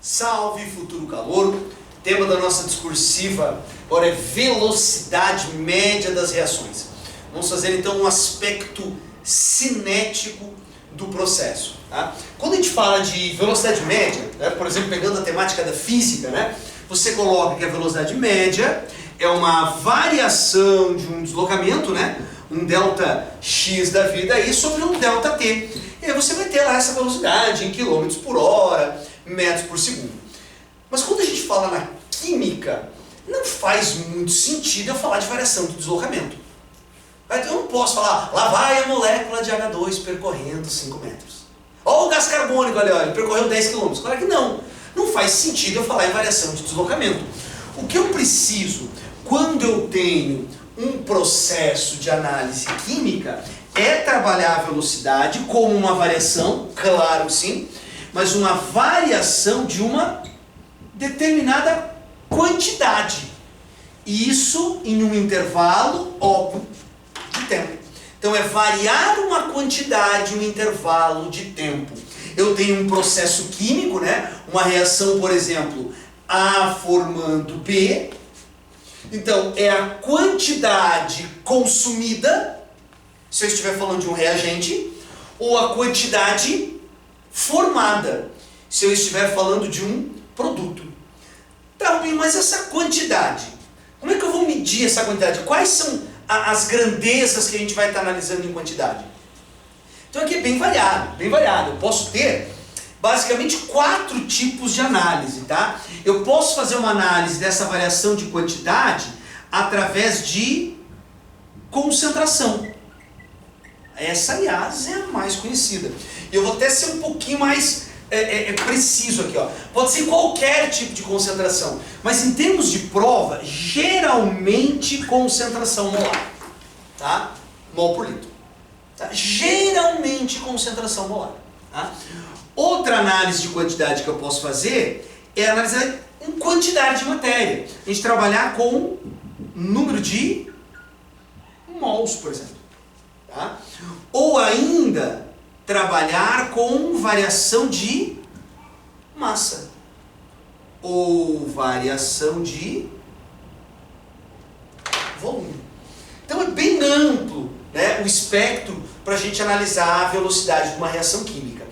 Salve futuro calor! Tema da nossa discursiva agora é velocidade média das reações. Vamos fazer então um aspecto cinético do processo. Tá? Quando a gente fala de velocidade média, né, por exemplo, pegando a temática da física, né, você coloca que a velocidade média é uma variação de um deslocamento, né, um delta x da vida aí sobre um delta t. E aí você vai ter lá essa velocidade em quilômetros por hora, metros por segundo. Mas quando a gente fala na química, não faz muito sentido eu falar de variação do deslocamento. Eu não posso falar, lá vai a molécula de H2 percorrendo 5 metros. Olha o gás carbônico ali, ele percorreu 10 km. Claro que não. Não faz sentido eu falar em variação de deslocamento. O que eu preciso, quando eu tenho um processo de análise química, é trabalhar a velocidade como uma variação, claro sim, mas uma variação de uma determinada quantidade. Isso em um intervalo óbvio de tempo. Então é variar uma quantidade, um intervalo de tempo. Eu tenho um processo químico, né? Uma reação, por exemplo, A formando B. Então é a quantidade consumida, se eu estiver falando de um reagente, ou a quantidade formada, se eu estiver falando de um produto. Tá, Rubinho, mas essa quantidade, como é que eu vou medir essa quantidade? Quais são as grandezas que a gente vai estar analisando em quantidade? Então aqui é bem variado, bem variado. Eu posso ter basicamente 4 tipos de análise, tá? Eu posso fazer uma análise dessa variação de quantidade através de concentração. Essa, aliás, é a mais conhecida. E eu vou até ser um pouquinho mais preciso aqui, ó. Pode ser qualquer tipo de concentração, mas em termos de prova, geralmente concentração molar, tá? Mol por litro. Tá? Geralmente concentração molar. Tá? Outra análise de quantidade que eu posso fazer é analisar em quantidade de matéria. A gente trabalhar com número de mols, por exemplo. Tá? Ou ainda trabalhar com variação de massa ou variação de volume. Então é bem amplo, né, o espectro para a gente analisar a velocidade de uma reação química.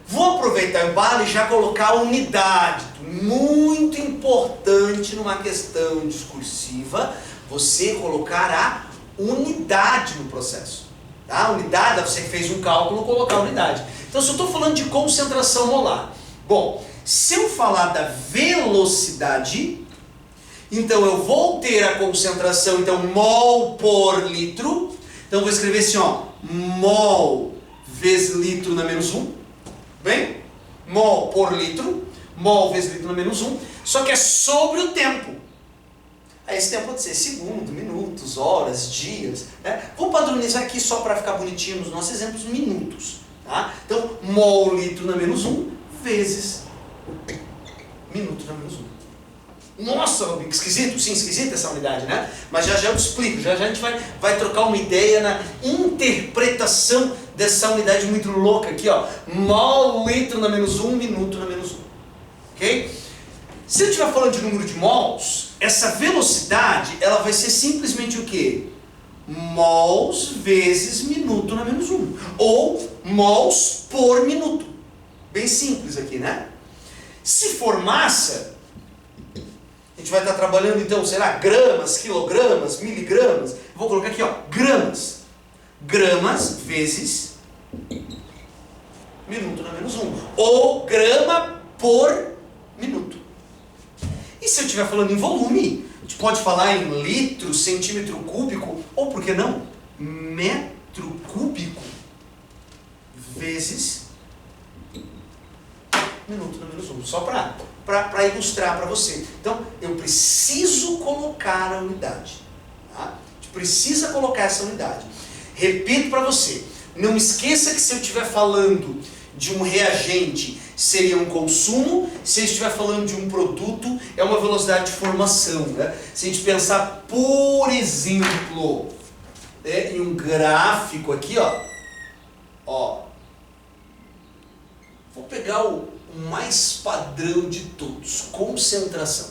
Vou aproveitar o embalo e já colocar a unidade. Muito importante numa questão discursiva, você colocar a unidade no processo. Tá? Unidade, você que fez um cálculo, colocar a unidade. Então, se eu estou falando de concentração molar, bom, se eu falar da velocidade, então eu vou ter a concentração, então, mol por litro. Então, eu vou escrever assim, ó, mol vezes litro na menos 1. Bem? Mol por litro, mol vezes litro na menos 1. Só que é sobre o tempo. Aí esse tempo pode ser segundo, minutos, horas, dias. Né? Vou padronizar aqui só para ficar bonitinho nos nossos exemplos, minutos. Tá? Então, mol litro na menos 1 vezes minuto na menos 1. Nossa, que esquisito. Sim, esquisita essa unidade, né? Mas já eu te explico. Já a gente vai trocar uma ideia na interpretação dessa unidade muito louca aqui, ó. Mol litro na menos 1, minuto na menos 1. Ok? Se eu estiver falando de número de mols, essa velocidade, ela vai ser simplesmente o quê? Mols vezes minuto na menos 1. Ou mols por minuto. Bem simples aqui, né? Se for massa, a gente vai estar trabalhando então, sei lá, gramas, quilogramas, miligramas. Vou colocar aqui, ó, gramas. Gramas vezes minuto na menos 1. Ou grama por minuto. E se eu estiver falando em volume, a gente pode falar em litro, centímetro cúbico, ou por que não, metro cúbico vezes minuto na menos 1. Só para ilustrar para você. Então, eu preciso colocar a unidade. Tá? A gente precisa colocar essa unidade. Repito para você, não esqueça que se eu estiver falando de um reagente, seria um consumo. Se eu estiver falando de um produto, é uma velocidade de formação. Né? Se a gente pensar, por exemplo, em um gráfico aqui, ó, vou pegar o mais padrão de todos, concentração.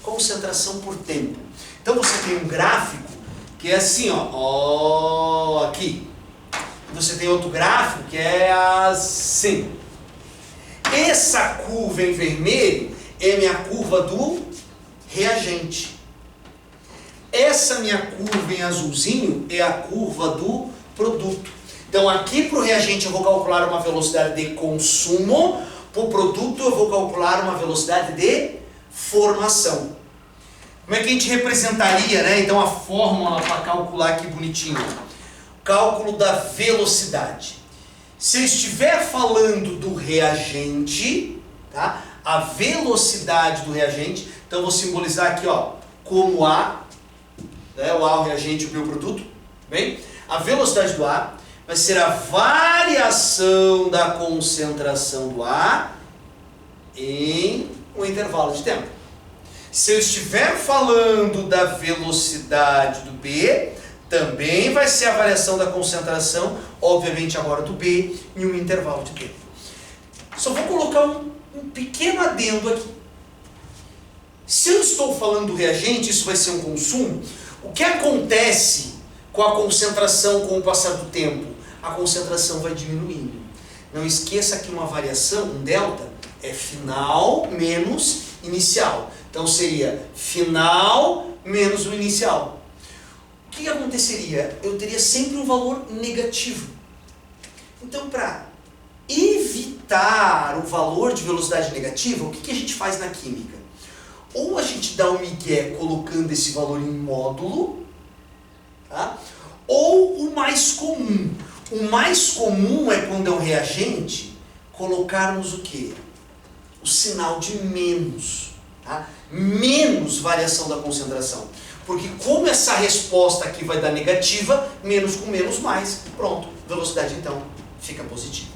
Concentração por tempo. Então você tem um gráfico que é assim, ó, aqui. Você tem outro gráfico que é assim. Essa curva em vermelho é minha curva do reagente. Essa minha curva em azulzinho é a curva do produto. Então aqui para o reagente eu vou calcular uma velocidade de consumo, para o produto eu vou calcular uma velocidade de formação. Como é que a gente representaria, né? Então a fórmula para calcular aqui bonitinho. Cálculo da velocidade. Se eu estiver falando do reagente, tá? A velocidade do reagente, então eu vou simbolizar aqui, ó, como A, né? O A é o reagente, o B é o produto, bem? A velocidade do A vai ser a variação da concentração do A em um intervalo de tempo. Se eu estiver falando da velocidade do B, também vai ser a variação da concentração, obviamente agora do B, em um intervalo de tempo. Só vou colocar um pequeno adendo aqui. Se eu estou falando do reagente, isso vai ser um consumo, o que acontece com a concentração com o passar do tempo? A concentração vai diminuindo. Não esqueça que uma variação, um delta, é final menos inicial. Então seria final menos o inicial. O que aconteceria? Eu teria sempre um valor negativo. Então, para evitar o valor de velocidade negativa, o que a gente faz na química? Ou a gente dá um migué colocando esse valor em módulo, tá? Ou o mais comum. O mais comum é quando é um reagente, colocarmos o quê? O sinal de menos. Tá? Menos variação da concentração. Porque como essa resposta aqui vai dar negativa, menos com menos mais, pronto, velocidade então fica positiva.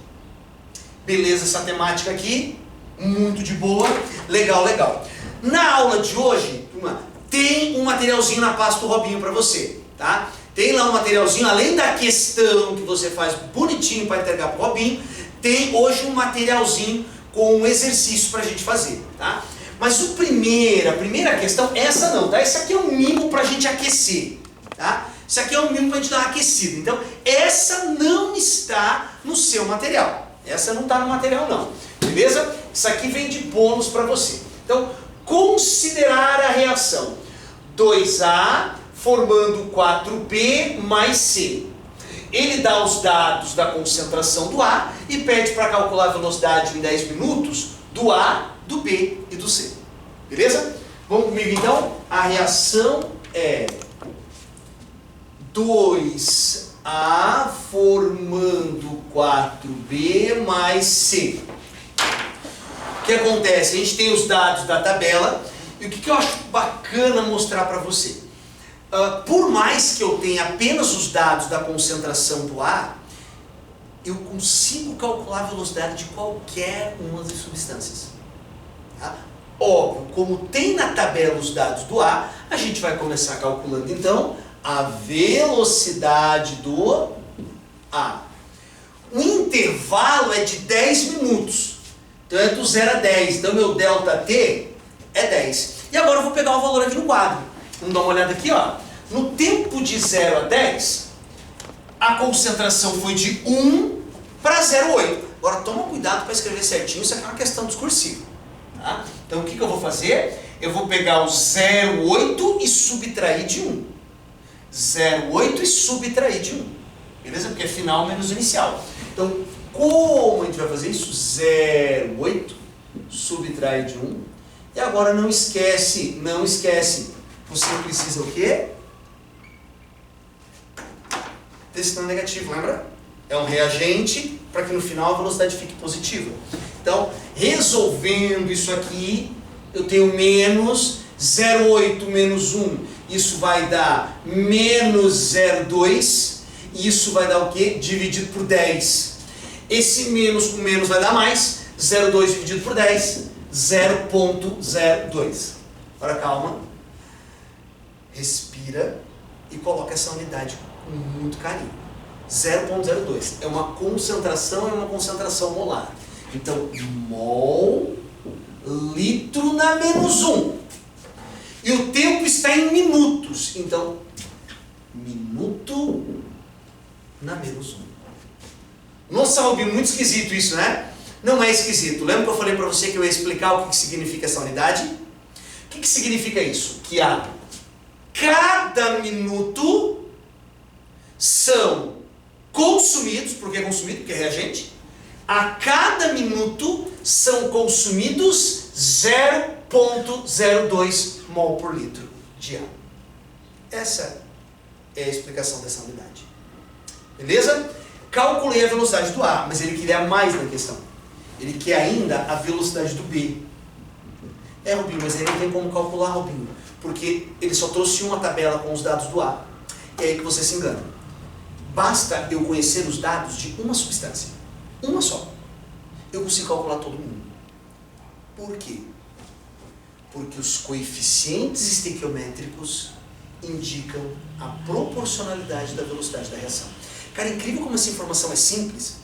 Beleza essa temática aqui? Muito de boa, legal, legal. Na aula de hoje, turma, tem um materialzinho na pasta do Robinho para você, tá? Tem lá um materialzinho, além da questão que você faz bonitinho para entregar para o Robinho, tem hoje um materialzinho com um exercício para a gente fazer, tá? Mas a primeira questão, essa não, tá? Essa aqui é um mimo para a gente aquecer, tá? Isso aqui é um mimo para a gente dar uma aquecida. Então, essa não está no seu material. Essa não está no material não, beleza? Isso aqui vem de bônus para você. Então, considerar a reação 2A formando 4B mais C. Ele dá os dados da concentração do A e pede para calcular a velocidade em 10 minutos do A, do B e do C. Beleza? Vamos comigo então? A reação é 2A formando 4B mais C. O que acontece? A gente tem os dados da tabela e o que eu acho bacana mostrar para você? Por mais que eu tenha apenas os dados da concentração do A, eu consigo calcular a velocidade de qualquer uma das substâncias. Tá? Óbvio, como tem na tabela os dados do A, a gente vai começar calculando então a velocidade do A. O intervalo é de 10 minutos. Então é do 0 a 10. Então meu ΔT é 10. E agora eu vou pegar o valor aqui no quadro. Vamos dar uma olhada aqui, ó. No tempo de 0 a 10, a concentração foi de 1 para 0,8. Agora toma cuidado para escrever certinho, isso aqui é uma questão discursiva. Tá? Então o que eu vou fazer? Eu vou pegar o 0,8 e subtrair de 1. 0,8 e subtrair de 1. Beleza? Porque é final menos inicial. Então, como a gente vai fazer isso? 0,8 subtrai de 1. E agora não esquece, você precisa o quê? Desse sinal negativo, lembra? É um reagente para que no final a velocidade fique positiva. Então, resolvendo isso aqui, eu tenho menos 0,8 menos 1. Isso vai dar menos 0,2. E isso vai dar o quê? Dividido por 10. Esse menos com menos vai dar mais. 0,2 dividido por 10. 0,02. Agora calma. Respira e coloca essa unidade com muito carinho. 0,02 é uma concentração molar. Então, mol litro na menos 1. E o tempo está em minutos. Então, minuto na menos 1. Nossa, Robinho, muito esquisito isso, né? Não é esquisito. Lembra que eu falei para você que eu ia explicar o que significa essa unidade? O que significa isso? Que a cada minuto são consumidos, por que consumido? Porque é reagente. A cada minuto são consumidos 0,02 mol por litro de ar. Essa é a explicação dessa unidade. Beleza? Calculei a velocidade do A, mas ele queria mais na questão. Ele quer ainda a velocidade do B. Rubinho, mas aí não tem como calcular, Rubinho, porque ele só trouxe uma tabela com os dados do A. É aí que você se engana. Basta eu conhecer os dados de uma substância. Uma só. Eu consigo calcular todo mundo. Por quê? Porque os coeficientes estequiométricos indicam a proporcionalidade da velocidade da reação. Cara, é incrível como essa informação é simples,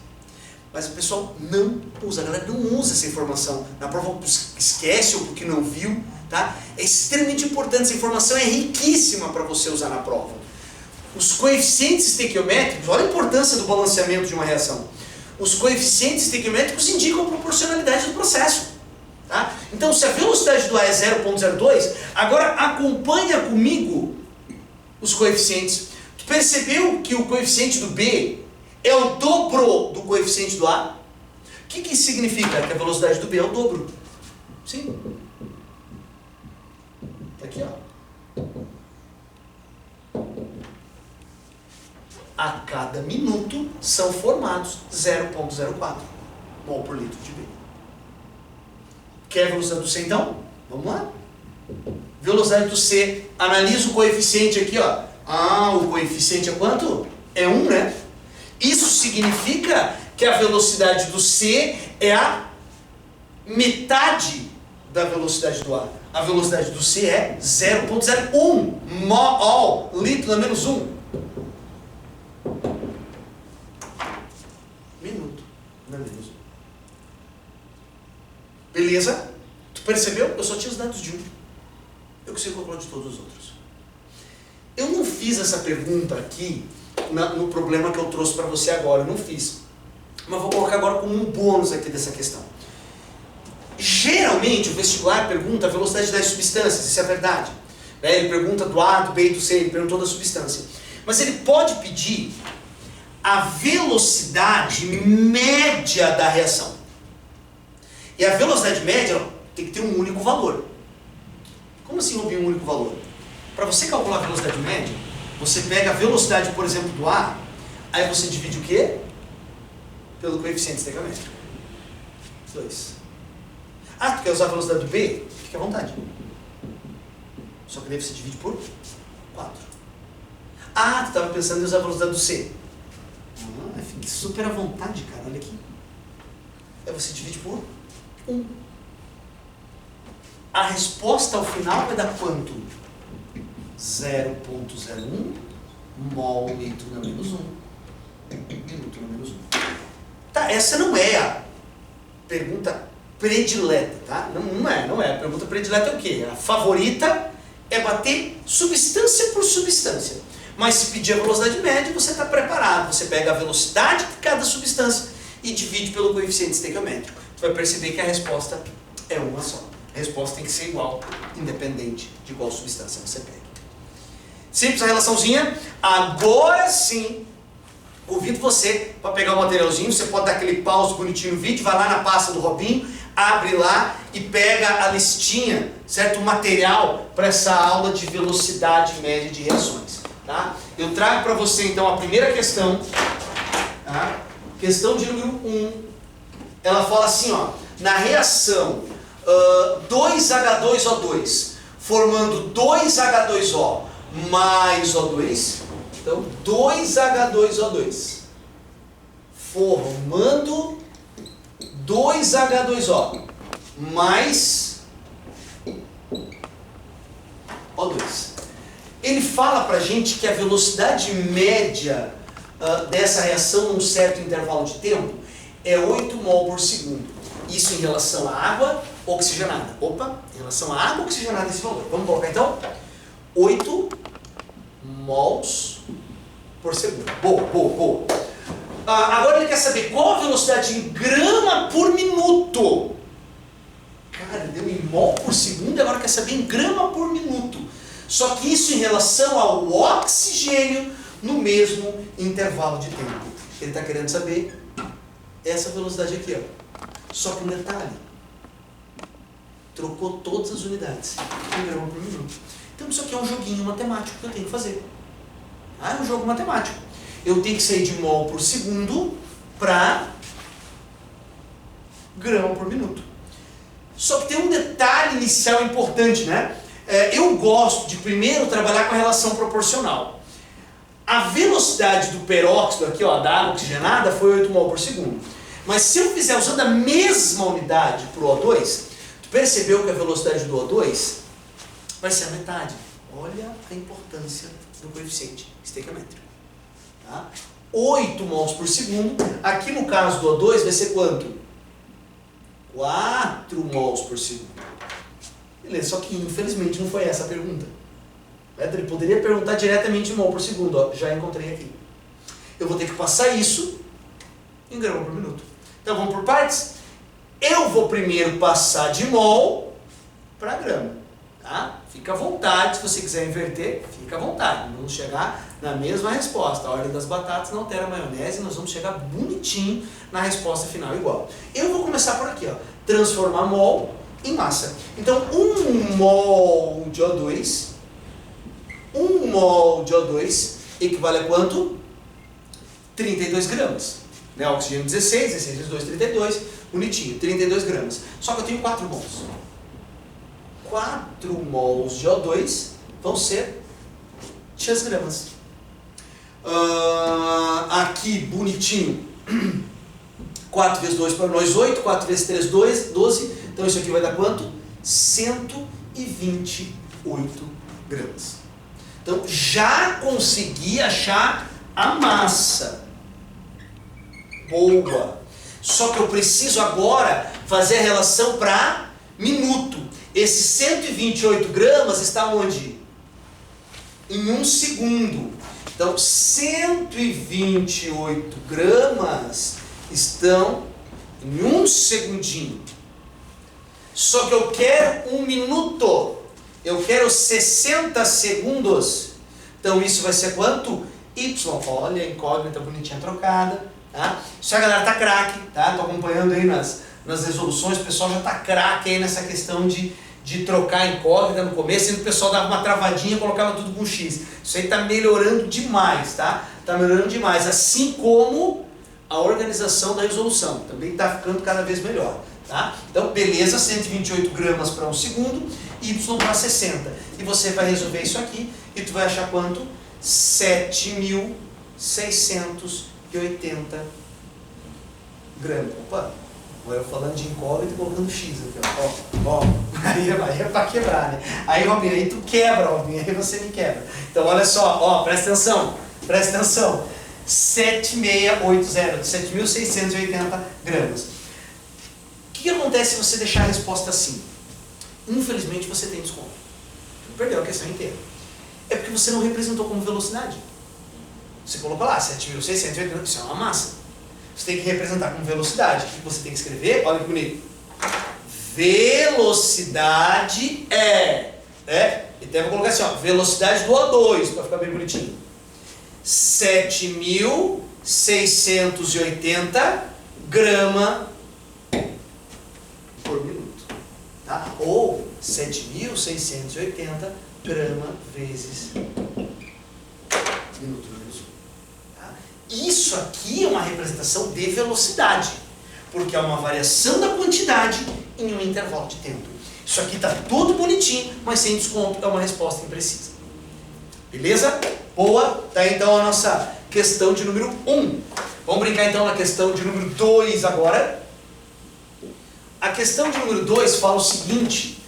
mas o pessoal não usa, a galera não usa essa informação. Na prova esquece ou porque não viu, tá? É extremamente importante, essa informação é riquíssima para você usar na prova. Os coeficientes estequiométricos, olha a importância do balanceamento de uma reação. Os coeficientes estequiométricos indicam a proporcionalidade do processo. Tá? Então, se a velocidade do A é 0,02, agora acompanha comigo os coeficientes. Tu percebeu que o coeficiente do B é o dobro do coeficiente do A? O que significa? Que a velocidade do B é o dobro. Sim. Tá aqui, ó. A cada minuto são formados 0,04 mol por litro de B. Quer a velocidade do C então? Vamos lá. Velocidade do C. Analisa o coeficiente aqui, ó. O coeficiente é quanto? É 1, né? Isso significa que a velocidade do C é a metade da velocidade do A. A velocidade do C é 0,01 mol litro na menos 1. Minuto na menos 1. Beleza? Tu percebeu? Eu só tinha os dados de um. Eu consigo calcular de todos os outros. Eu não fiz essa pergunta aqui no problema que eu trouxe para você agora. Eu não fiz. Mas vou colocar agora como um bônus aqui dessa questão. Geralmente o vestibular pergunta a velocidade das substâncias, isso é verdade. Ele pergunta do A, do B e do C, ele perguntou da substância. Mas ele pode pedir a velocidade média da reação. E a velocidade média tem que ter um único valor. Como assim um único valor? Para você calcular a velocidade média, você pega a velocidade, por exemplo, do A, aí você divide o quê? Pelo coeficiente estequiométrico. 2. Tu quer usar a velocidade do B? Fique à vontade. Só que daí você divide por 4. Tu estava pensando em usar a velocidade do C. Fique super à vontade, cara, olha aqui. Aí você divide por 1. A resposta ao final vai dar quanto? 0,01 mol litro na menos 1. Minuto na menos 1. Tá, essa não é a pergunta predileta, tá? Não é. A pergunta predileta é o quê? A favorita é bater substância por substância. Mas se pedir a velocidade média, você está preparado. Você pega a velocidade de cada substância e divide pelo coeficiente estequiométrico. Você vai perceber que a resposta é uma só. A resposta tem que ser igual, independente de qual substância você pega. Simples a relaçãozinha. Agora sim, convido você para pegar o materialzinho. Você pode dar aquele pause bonitinho no vídeo, vai lá na pasta do Robinho, abre lá e pega a listinha, certo? O material para essa aula de velocidade média de reações. Tá? Eu trago para você então a primeira questão. Tá? Questão de número 1. Ela fala assim, ó, na reação 2H2O2 formando 2H2O mais O2, então 2H2O2 formando 2H2O mais O2. Ele fala pra gente que a velocidade média dessa reação num certo intervalo de tempo é 8 mol por segundo. Isso em relação à água oxigenada. Opa, em relação à água oxigenada esse valor. Vamos colocar então 8 mols por segundo. Boa, boa, boa. Agora ele quer saber qual a velocidade em grama por minuto. Cara, deu em mol por segundo e agora quer saber em grama por minuto. Só que isso em relação ao oxigênio no mesmo intervalo de tempo. Ele está querendo saber essa velocidade aqui, ó. Só que um detalhe. Trocou todas as unidades em grama por minuto. Então isso aqui é um joguinho matemático que eu tenho que fazer. É um jogo matemático. Eu tenho que sair de mol por segundo para grama por minuto. Só que tem um detalhe inicial importante, né? Eu gosto de primeiro trabalhar com a relação proporcional. A velocidade do peróxido aqui, ó, da água oxigenada foi 8 mol por segundo. Mas se eu fizer usando a mesma unidade para o O2, tu percebeu que a velocidade do O2 vai ser a metade. Olha a importância do coeficiente estequiométrico. Tá? 8 mols por segundo. Aqui no caso do O2 vai ser quanto? 4 mols por segundo. Beleza, só que infelizmente não foi essa a pergunta. Ele poderia perguntar diretamente em mol por segundo. Ó, já encontrei aqui. Eu vou ter que passar isso em grama por minuto. Então vamos por partes. Eu vou primeiro passar de mol para grama. Tá? Fica à vontade, se você quiser inverter, fica à vontade. Vamos chegar na mesma resposta. A ordem das batatas não altera a maionese, nós vamos chegar bonitinho na resposta final igual. Eu vou começar por aqui, ó. Transformar mol em massa. Então 1 mol de O2, 1 mol de O2 equivale a quanto? 32 gramas. Né? Oxigênio 16, 16 vezes 2, 32, bonitinho, 32 gramas. Só que eu tenho 4 mols. 4 mols de O2 vão ser X gramas. Aqui, bonitinho, 4 vezes 2 para nós 8, 4 vezes 3, 12. Então isso aqui vai dar quanto? 128 gramas. Então já consegui achar a massa. Boa. Só que eu preciso agora fazer a relação para minuto. Esses 128 gramas está onde? Em 1 segundo. Então 128 gramas estão em 1 segundinho. Só que eu quero 1 minuto. Eu quero 60 segundos. Então isso vai ser quanto? Y. Olha a incógnita bonitinha trocada. Tá? Isso a galera tá craque. Tá? Tô acompanhando aí nas resoluções. O pessoal já tá craque aí nessa questão de trocar incógnita no começo. Sempre o pessoal dava uma travadinha e colocava tudo com X. Isso aí tá melhorando demais. Tá? Tá melhorando demais. Assim como a organização da resolução. Também tá ficando cada vez melhor. Tá? Então, beleza, 128 gramas para 1 segundo, Y para 60. E você vai resolver isso aqui e tu vai achar quanto? 7.680 gramas. Opa, agora eu falando de incógnito e colocando X aqui, ó. Aí é para quebrar, né? Aí, Robinho, aí tu quebra, Robinho, aí você me quebra. Então, olha só, ó, presta atenção. 7.680 gramas. O que acontece se você deixar a resposta assim? Infelizmente você tem desconto. Perdeu a questão inteira. É porque você não representou como velocidade. Você colocou lá 7.680, isso é uma massa. Você tem que representar como velocidade. O que você tem que escrever? Olha que bonito. Velocidade então eu vou colocar assim, ó, velocidade do O2, para ficar bem bonitinho. 7.680 grama por minuto. Tá? Ou 7.680 grama vezes minuto menos 1. Tá? Isso aqui é uma representação de velocidade, porque é uma variação da quantidade em um intervalo de tempo. Isso aqui está tudo bonitinho, mas sem desconto, é uma resposta imprecisa. Beleza? Boa! Tá então a nossa questão de número 1. Vamos brincar então na questão de número 2 agora. A questão de número 2 fala o seguinte: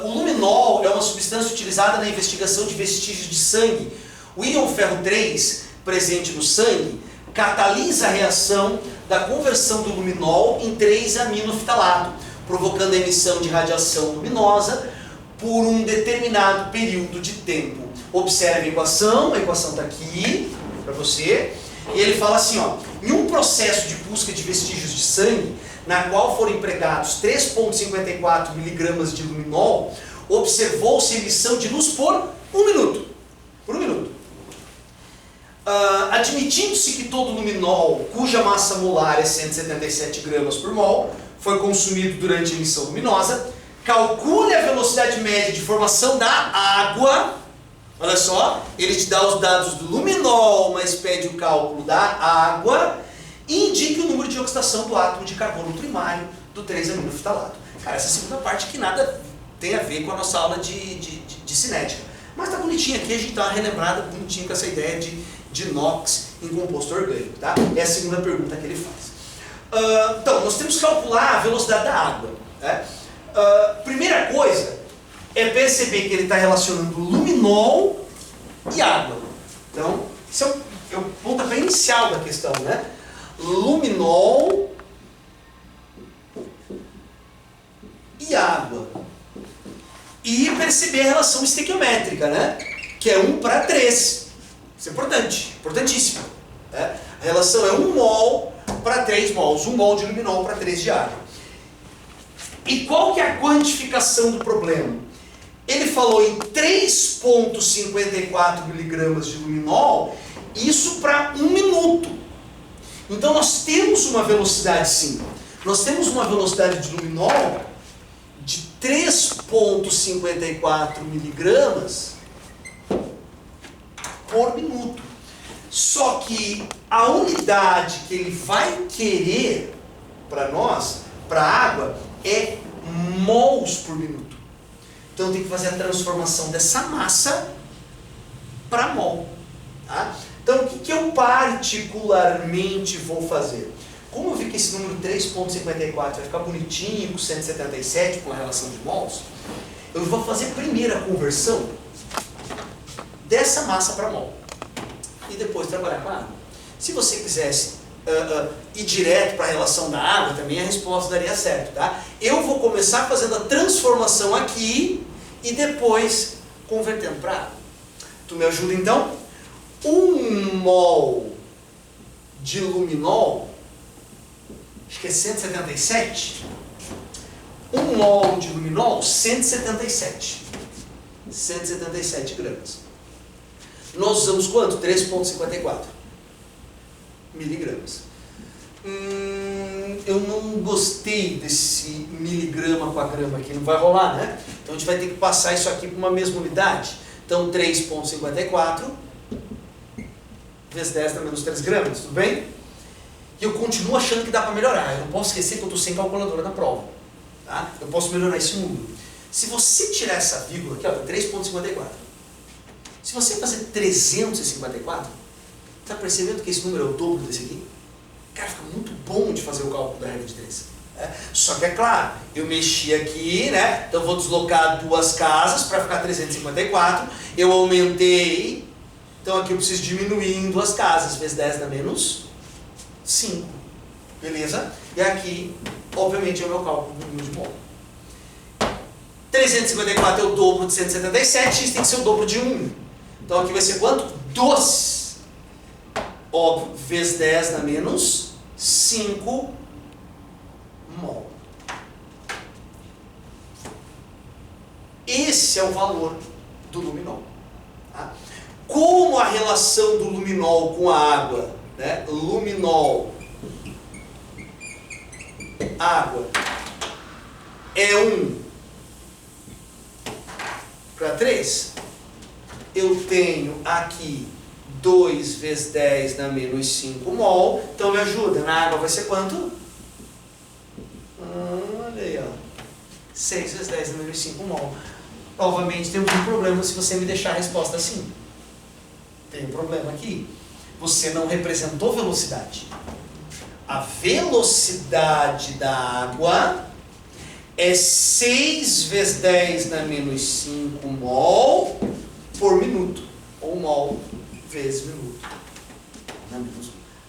o luminol é uma substância utilizada na investigação de vestígios de sangue. O íon ferro 3, presente no sangue, catalisa a reação da conversão do luminol em 3-aminofitalato, provocando a emissão de radiação luminosa por um determinado período de tempo. Observe a equação está aqui para você, e ele fala assim, ó, em um processo de busca de vestígios de sangue, na qual foram empregados 3,54 miligramas de luminol, observou-se emissão de luz por 1 minuto. Por 1 minuto. Admitindo-se que todo luminol, cuja massa molar é 177 gramas por mol, foi consumido durante a emissão luminosa, calcule a velocidade média de formação da água. Olha só, ele te dá os dados do luminol, mas pede o cálculo da água e indique o número de oxidação do átomo de carbono primário do 3-aminofitalato. Cara, essa segunda parte que nada tem a ver com a nossa aula de cinética. Mas tá bonitinho aqui, a gente dá uma relembrada bonitinho com essa ideia de NOx em composto orgânico, tá? É a segunda pergunta que ele faz. Então, nós temos que calcular a velocidade da água, né? Primeira coisa é perceber que ele está relacionando luminol e água. Então, esse é o pontapé inicial da questão, né? Luminol e água. E perceber a relação estequiométrica, né? Que é 1:3. Isso é importante, importantíssimo. Né? A relação é 1 mol para 3 mols. 1 mol de luminol para 3 de água. E qual que é a quantificação do problema? Ele falou em 3,54 miligramas de luminol, isso para 1 minuto. Então nós temos uma velocidade, sim. Nós temos uma velocidade de luminol de 3,54 miligramas por minuto. Só que a unidade que ele vai querer para nós, para a água, é mols por minuto. Então tem que fazer a transformação dessa massa para mol. Tá? Então o que eu particularmente vou fazer? Como eu vi que esse número 3,54 vai ficar bonitinho com 177 com a relação de mols, eu vou fazer primeiro a conversão dessa massa para mol. E depois trabalhar com a água. Se você quisesse ir direto para a relação da água, também a resposta daria certo, tá? Eu vou começar fazendo a transformação aqui e depois convertendo para água. Tu me ajuda então? 1 mol de luminol, acho que é 177. 1 mol de luminol, 177. 177 gramas. Nós usamos quanto? 3,54 miligramas. Eu não gostei desse miligrama com a grama aqui, não vai rolar, né? Então a gente vai ter que passar isso aqui para uma mesma unidade. Então 3,54 vezes 10 dá menos 3 gramas, tudo bem? E eu continuo achando que dá para melhorar. Eu não posso esquecer que eu estou sem calculadora na prova. Tá? Eu posso melhorar esse número. Se você tirar essa vírgula aqui, ó, 3,54. Se você fazer 354, está percebendo que esse número é o dobro desse aqui? Cara, fica muito bom de fazer o cálculo da regra de 3. Só que é claro, eu mexi aqui, né? Então eu vou deslocar 2 casas para ficar 354. Eu aumentei. Então aqui eu preciso diminuir em 2 casas. Vezes 10 dá menos 5. Beleza? E aqui, obviamente, é o meu cálculo do número de mol. 354 é o dobro de 177, isso tem que ser o dobro de 1. Então aqui vai ser quanto? 12. Óbvio, vezes 10 dá menos 5 mol. Esse é o valor do luminol. Tá? Como a relação do luminol com a água, né? Luminol, água, é 1:3, eu tenho aqui 2 vezes 10 dá menos 5 mol, então me ajuda, na água vai ser quanto? Olha aí, ó. 6 vezes 10 dá menos 5 mol. Novamente temos um problema se você me deixar a resposta assim. Tem um problema aqui. Você não representou velocidade. A velocidade da água é 6 vezes 10 dá menos 5 mol por minuto. Ou mol vezes minuto.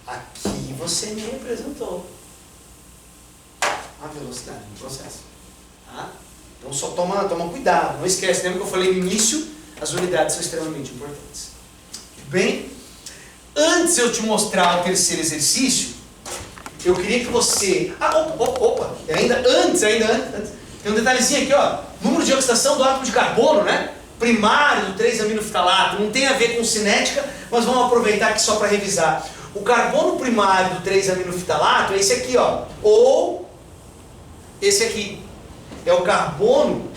Aqui você me representou a velocidade do processo. Tá? Então só toma cuidado, não esquece, lembra que eu falei no início, as unidades são extremamente importantes. Bem, antes de eu te mostrar o terceiro exercício, eu queria que você... ainda antes, tem um detalhezinho aqui, ó, número de oxidação do átomo de carbono, né? Primário do 3-aminofitalato, não tem a ver com cinética, mas vamos aproveitar aqui só para revisar. O carbono primário do 3-aminofitalato é esse aqui, ó, ou esse aqui. É o carbono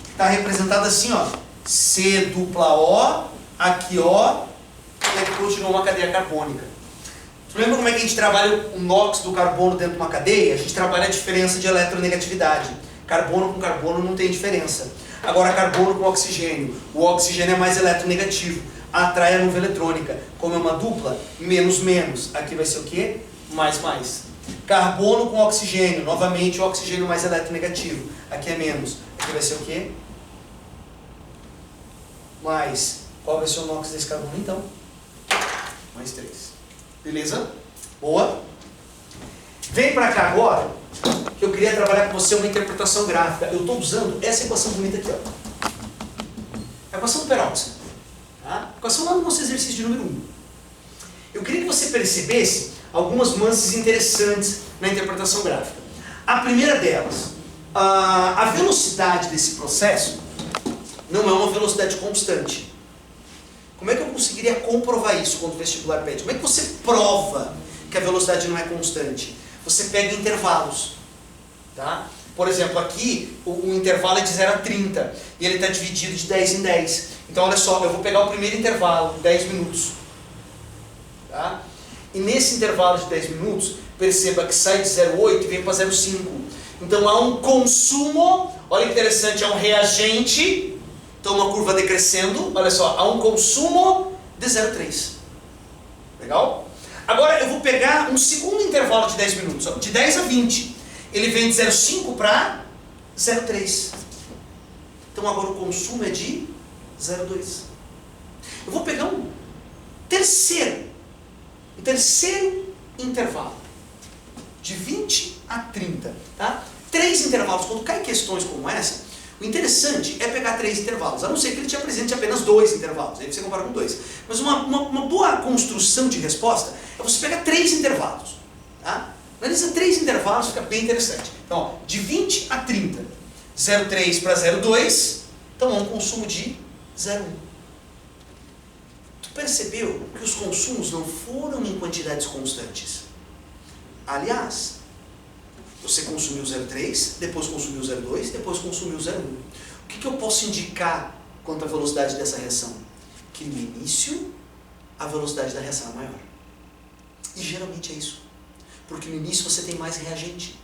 que está representado assim, ó, C dupla O, aqui O, e aqui continua uma cadeia carbônica. Tu lembra como é que a gente trabalha o NOx do carbono dentro de uma cadeia? A gente trabalha a diferença de eletronegatividade. Carbono com carbono não tem diferença. Agora carbono com oxigênio. O oxigênio é mais eletronegativo. Atrai a nuvem eletrônica. Como é uma dupla, menos menos. Aqui vai ser o quê? Mais mais. Carbono com oxigênio. Novamente o oxigênio mais eletronegativo. Aqui é menos. Aqui vai ser o quê? Mais. Qual vai ser o NOx desse carbono então? Mais 3. Beleza? Boa? Vem pra cá agora, que eu queria trabalhar com você uma interpretação gráfica. Eu estou usando essa equação bonita aqui, ó. A equação do peróxido. Tá? A equação lá no nosso exercício de número 1. Eu queria que você percebesse algumas nuances interessantes na interpretação gráfica. A primeira delas, a velocidade desse processo não é uma velocidade constante. Como é que eu conseguiria comprovar isso quando o vestibular pede? Como é que você prova que a velocidade não é constante? Você pega intervalos. Tá? Por exemplo, aqui o intervalo é de 0 a 30 e ele está dividido de 10 em 10. Então olha só, eu vou pegar o primeiro intervalo, 10 minutos. Tá? E nesse intervalo de 10 minutos, perceba que sai de 0,8 e vem para 0,5. Então há um consumo, olha que interessante, há um reagente. Então uma curva decrescendo, olha só, há um consumo de 0,3. Legal? Agora eu vou pegar um segundo intervalo de 10 minutos, ó, de 10 a 20. Ele vem de 0,5 para 0,3. Então agora o consumo é de 0,2. Eu vou pegar um terceiro intervalo, de 20 a 30. Tá? 3 intervalos, quando cai questões como essa, o interessante é pegar 3 intervalos, a não ser que ele te apresente apenas 2 intervalos, aí você compara com 2. Mas uma boa construção de resposta é você pegar 3 intervalos. Tá? Analisa 3 intervalos, fica bem interessante. Então, ó, de 20 a 30, 0,3 para 0,2, então há um consumo de 0,1. Tu percebeu que os consumos não foram em quantidades constantes? Aliás, você consumiu 0,3, depois consumiu 0,2, depois consumiu 0,1. O que eu posso indicar quanto à velocidade dessa reação? Que no início, a velocidade da reação é maior. E geralmente é isso. Porque no início você tem mais reagente.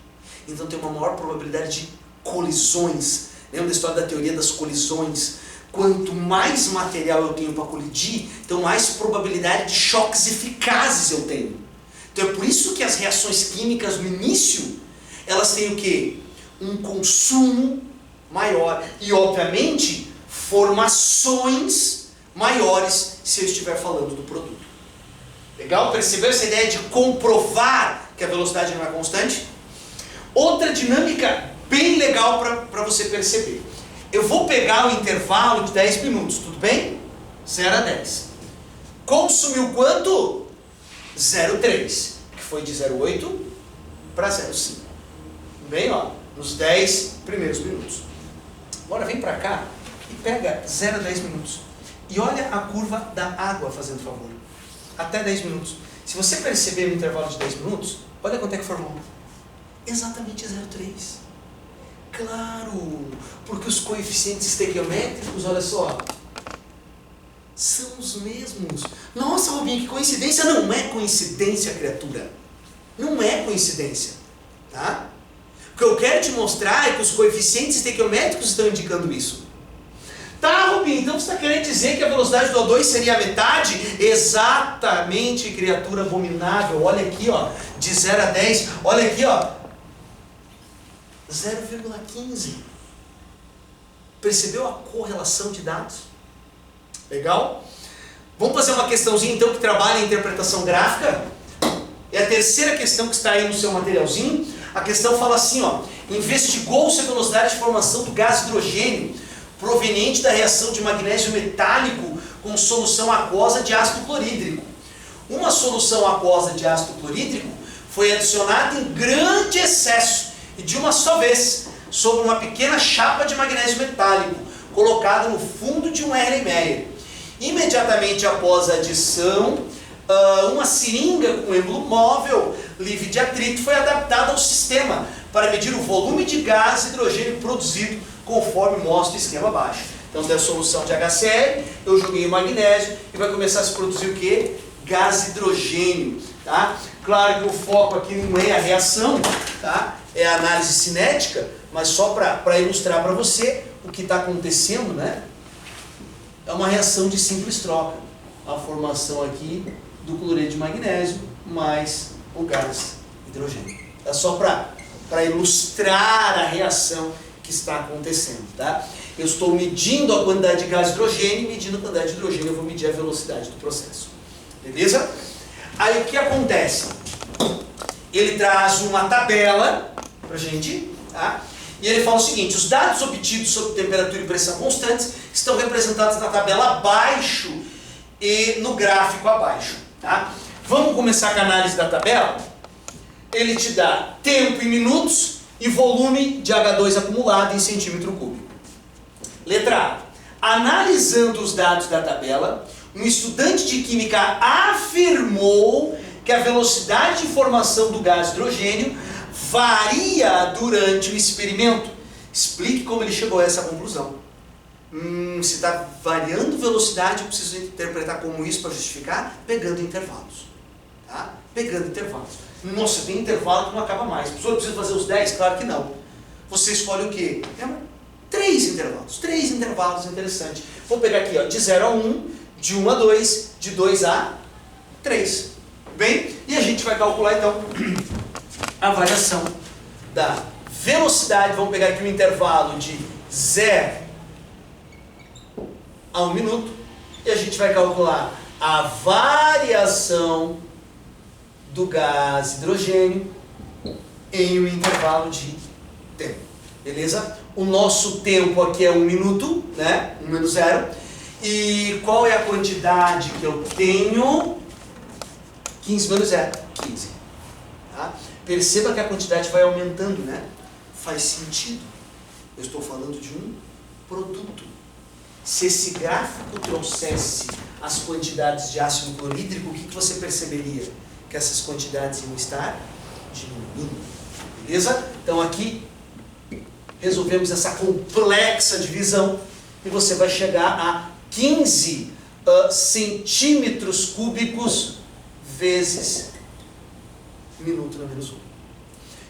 Então tem uma maior probabilidade de colisões. Lembra da história da teoria das colisões? Quanto mais material eu tenho para colidir, então mais probabilidade de choques eficazes eu tenho. Então é por isso que as reações químicas no início, elas têm o quê? Um consumo maior. E obviamente, formações maiores se eu estiver falando do produto. Legal? Percebeu essa ideia de comprovar que a velocidade não é constante? Outra dinâmica bem legal para você perceber. Eu vou pegar o intervalo de 10 minutos, tudo bem? 0 a 10. Consumiu quanto? 0,3, que foi de 0,8 para 0,5. Bem, ó, nos 10 primeiros minutos. Agora vem para cá e pega 0 a 10 minutos. E olha a curva da água, fazendo favor. Até 10 minutos. Se você perceber no intervalo de 10 minutos, olha quanto é que formou. Exatamente 0,3. Claro, porque os coeficientes estequiométricos, olha só, são os mesmos. Nossa, Robinho, que coincidência. Não é coincidência, criatura. Não é coincidência. Tá? O que eu quero te mostrar é que os coeficientes estequiométricos estão indicando isso. Tá, Robinho, então você está querendo dizer que a velocidade do O2 seria a metade? Exatamente, criatura abominável. Olha aqui, ó, de 0 a 10. Olha aqui, ó, 0,15. Percebeu a correlação de dados? Legal? Vamos fazer uma questãozinha então que trabalha em interpretação gráfica? é a terceira questão que está aí no seu materialzinho. A questão fala assim, ó: investigou-se a velocidade de formação do gás hidrogênio proveniente da reação de magnésio metálico com solução aquosa de ácido clorídrico. Uma solução aquosa de ácido clorídrico foi adicionada em grande excesso e de uma só vez sobre uma pequena chapa de magnésio metálico colocada no fundo de um Erlenmeyer. Imediatamente após a adição, uma seringa com êmbolo móvel livre de atrito foi adaptada ao sistema para medir o volume de gás hidrogênio produzido conforme mostra o esquema abaixo. Então, da solução de HCl, eu joguei o magnésio e vai começar a se produzir o quê? Gás hidrogênio. Tá? Claro que o foco aqui não é a reação, tá? É a análise cinética, mas só para ilustrar para você o que está acontecendo, né? É uma reação de simples troca. A formação aqui do cloreto de magnésio mais o gás hidrogênio. É só para ilustrar a reação que está acontecendo, tá? Eu estou medindo a quantidade de gás hidrogênio, e medindo a quantidade de hidrogênio eu vou medir a velocidade do processo. Beleza? Aí o que acontece? Ele traz uma tabela pra gente, tá? E ele fala o seguinte: os dados obtidos sob temperatura e pressão constantes estão representados na tabela abaixo e no gráfico abaixo, tá? Vamos começar com a análise da tabela? Ele te dá tempo em minutos e volume de H2 acumulado em centímetro cúbico. Letra A. Analisando os dados da tabela, um estudante de química afirmou que a velocidade de formação do gás hidrogênio varia durante o experimento. Explique como ele chegou a essa conclusão. Se está variando velocidade, eu preciso interpretar como isso para justificar? Pegando intervalos. Tá? Pegando intervalos. Nossa, tem intervalo que não acaba mais. O professor precisa fazer os 10? Claro que não. Você escolhe o quê? Três intervalos interessantes. Vou pegar aqui, ó, de 0 a 1, de 1 a 2, de 2 a 3. Bem? E a gente vai calcular então a variação da velocidade. Vamos pegar aqui um intervalo de 0 a 1 minuto. E a gente vai calcular a variação do gás hidrogênio em um intervalo de tempo. Beleza? O nosso tempo aqui é 1 minuto, né? 1 menos 0. E qual é a quantidade que eu tenho? 15 menos 0. 15. Tá? Perceba que a quantidade vai aumentando, né? Faz sentido. Eu estou falando de um produto. Se esse gráfico trouxesse as quantidades de ácido clorídrico, o que você perceberia? Que essas quantidades iam estar diminuindo. Beleza? Então aqui resolvemos essa complexa divisão e você vai chegar a 15 centímetros cúbicos vezes minuto na menos 1. O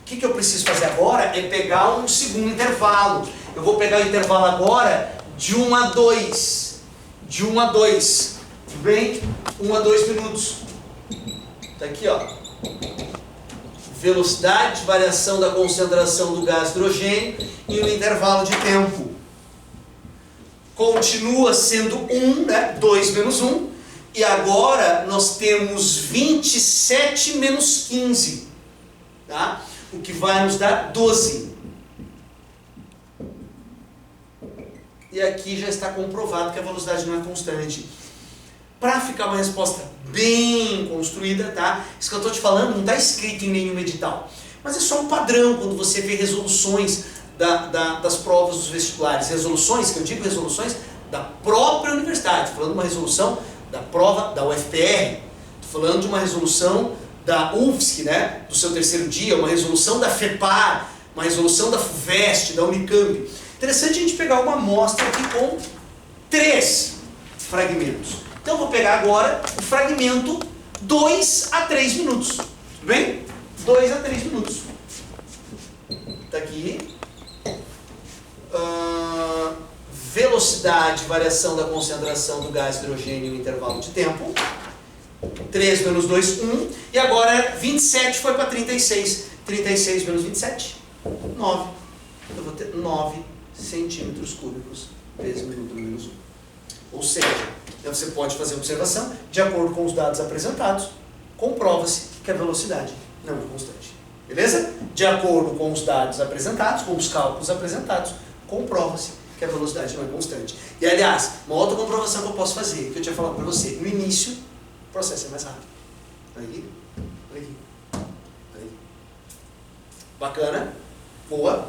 que eu preciso fazer agora é pegar um segundo intervalo. Eu vou pegar o intervalo agora de 1 a 2. De 1 a 2. Tudo bem? 1 a 2 minutos. Está aqui, ó. Velocidade de variação da concentração do gás hidrogênio em um intervalo de tempo. Continua sendo 1, né? 2 menos 1. E agora nós temos 27 menos 15. Tá? O que vai nos dar 12. E aqui já está comprovado que a velocidade não é constante. Para ficar uma resposta bem construída, tá? Isso que eu estou te falando não está escrito em nenhum edital. Mas é só um padrão quando você vê resoluções das provas dos vestibulares. Resoluções, que eu digo resoluções da própria universidade. Estou falando de uma resolução da prova da UFPR. Estou falando de uma resolução da UFSC, né? Do seu terceiro dia. Uma resolução da FEPAR. Uma resolução da FUVEST, da Unicamp. Interessante a gente pegar uma amostra aqui com 3 fragmentos. Então eu vou pegar agora o fragmento 2 a 3 minutos. Tudo bem? 2 a 3 minutos. Está aqui. Velocidade, variação da concentração do gás hidrogênio em intervalo de tempo. 3 menos 2, 1. E agora 27 foi para 36. 36 menos 27, 9. Eu vou ter 9 centímetros cúbicos vezes minuto menos 1. Ou seja, você pode fazer observação, de acordo com os dados apresentados, comprova-se que a velocidade não é constante. Beleza? De acordo com os dados apresentados, com os cálculos apresentados, comprova-se que a velocidade não é constante. E aliás, uma outra comprovação que eu posso fazer, que eu tinha falado para você, no início, o processo é mais rápido. Olha aqui, olha aqui, olha aqui. Bacana? Boa.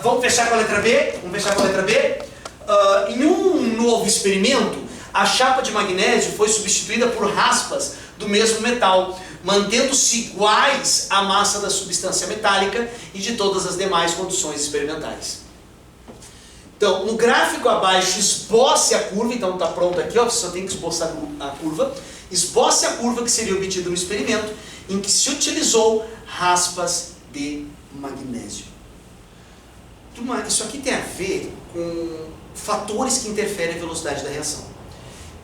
Vamos fechar com a letra B? Vamos fechar com a letra B? Em um novo experimento, a chapa de magnésio foi substituída por raspas do mesmo metal, mantendo-se iguais à massa da substância metálica e de todas as demais condições experimentais. Então, no gráfico abaixo, esboce a curva, então está pronto aqui, ó, você só tem que esboçar a curva. Esboce a curva que seria obtida no experimento, em que se utilizou raspas de magnésio. Isso aqui tem a ver com fatores que interferem na velocidade da reação.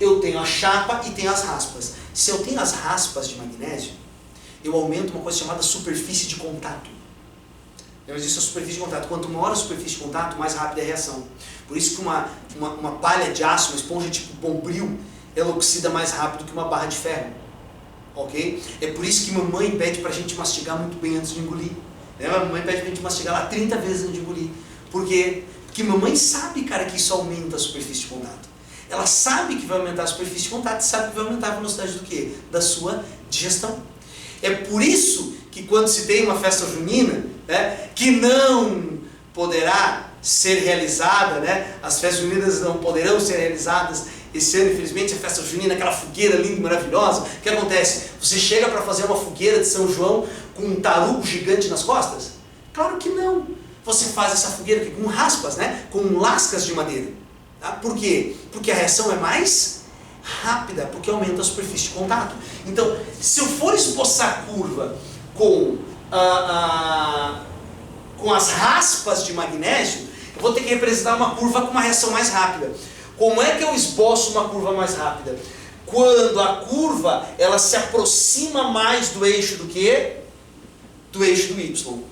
Eu tenho a chapa e tenho as raspas. Se eu tenho as raspas de magnésio, eu aumento uma coisa chamada superfície de contato. Lembra disso? A superfície de contato. Quanto maior a superfície de contato, mais rápida é a reação. Por isso que uma palha de aço, uma esponja tipo bombril, ela oxida mais rápido que uma barra de ferro. Ok? É por isso que mamãe pede pra gente mastigar muito bem antes de engolir. A mamãe pede pra gente mastigar lá 30 vezes antes de engolir. Por quê? Porque mamãe sabe, cara, que isso aumenta a superfície de contato. Ela sabe que vai aumentar a superfície de contato e sabe que vai aumentar a velocidade do quê? Da sua digestão. É por isso que quando se tem uma festa junina, né, que não poderá ser realizada, né, as festas juninas não poderão ser realizadas esse ano, infelizmente, a festa junina, aquela fogueira linda e maravilhosa, o que acontece? Você chega para fazer uma fogueira de São João com um tarugo gigante nas costas? Claro que não. Você faz essa fogueira aqui com raspas, né, com lascas de madeira. Tá? Por quê? Porque a reação é mais rápida, porque aumenta a superfície de contato. Então, se eu for esboçar a curva com as raspas de magnésio, eu vou ter que representar uma curva com uma reação mais rápida. Como é que eu esboço uma curva mais rápida? Quando a curva ela se aproxima mais do eixo do quê? Do eixo do Y.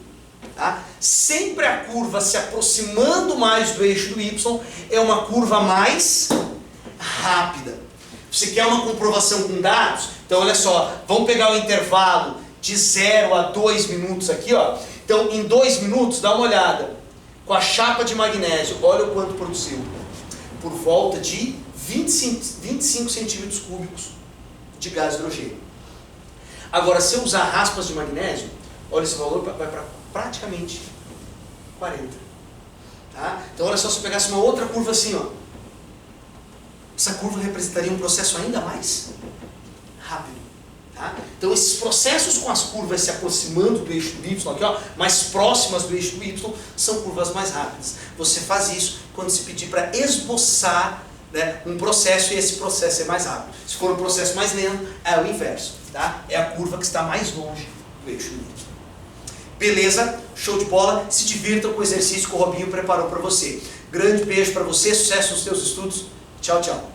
Tá? Sempre a curva se aproximando mais do eixo do Y é uma curva mais rápida. Você quer uma comprovação com dados? Então olha só, vamos pegar o intervalo de 0 a 2 minutos aqui, ó. Então em 2 minutos, dá uma olhada. Com a chapa de magnésio, olha o quanto produziu. Por volta de 25 centímetros cúbicos de gás hidrogênio. Agora, se eu usar raspas de magnésio, olha, esse valor vai para praticamente 40. Tá? Então olha só, se eu pegasse uma outra curva assim, ó, essa curva representaria um processo ainda mais rápido. Tá? Então esses processos com as curvas se aproximando do eixo do Y, aqui, ó, mais próximas do eixo do Y, são curvas mais rápidas. Você faz isso quando se pedir para esboçar, né, um processo e esse processo é mais rápido. Se for um processo mais lento, é o inverso. Tá? É a curva que está mais longe do eixo do Y. Beleza? Show de bola? Se divirtam com o exercício que o Robinho preparou para você. Grande beijo para você, sucesso nos seus estudos. Tchau, tchau.